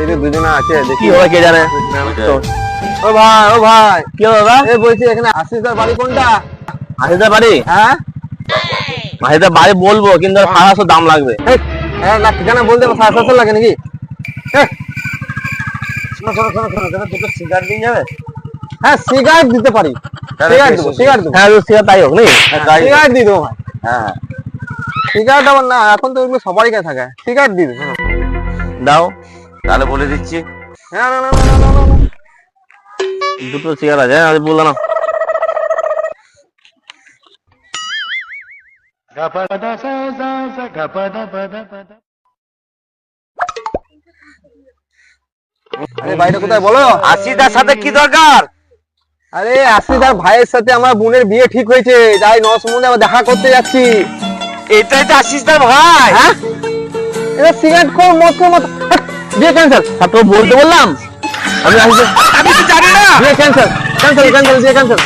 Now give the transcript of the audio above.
এই যে দুজনে আছে কি হবে কে জানে। ও ভাই কি হবে দাদা? এই বলছি এখানে আশিসদার বাড়ি কোনটা? মাসিদার বাড়ি? হ্যাঁ মাসিদার বাড়ি বলবো, কিন্তু 700 দাম লাগবে। না ঠিকানা বলতে 700 লাগে নাকি? দুটো সিগারেট দিয়ে যাবে? হ্যাঁ সিগারেট দিতে পারি, সিগারেট দেবো সিগারেট দেবো। হ্যাঁ সিগারেট তাই হোক নি। সিগারেট দিয়ে দেবো ভাই। হ্যাঁ সিগারেট আবার না, এখন তো ওইগুলো সবারই কাছে থাকে, সিগারেট দিয়ে দেবো। দাও তাহলে বলে দিচ্ছি। হ্যাঁ না না না না না না। দুটো সিগারেট আছে, আমি বললাম না। আরে বাড়িটা কোথায় বলো? আশিদার সাথে কি দরকার? আরে আশিসদার ভাইয়ের সাথে আমার বোনের বিয়ে ঠিক হয়েছে, তাই নসমুন্দে আবার দেখা করতে যাচ্ছি। এটাই তো আশিসদার ভাই। হ্যাঁ এটা সিগারেট কর মত কর মত, বিয়ে ক্যান্সেল। তো বলতে বললাম আমি আমি তো জানি না। বিয়ে ক্যান্সেল ক্যান্সেল ক্যান্সেল বিয়ে ক্যান্সেল।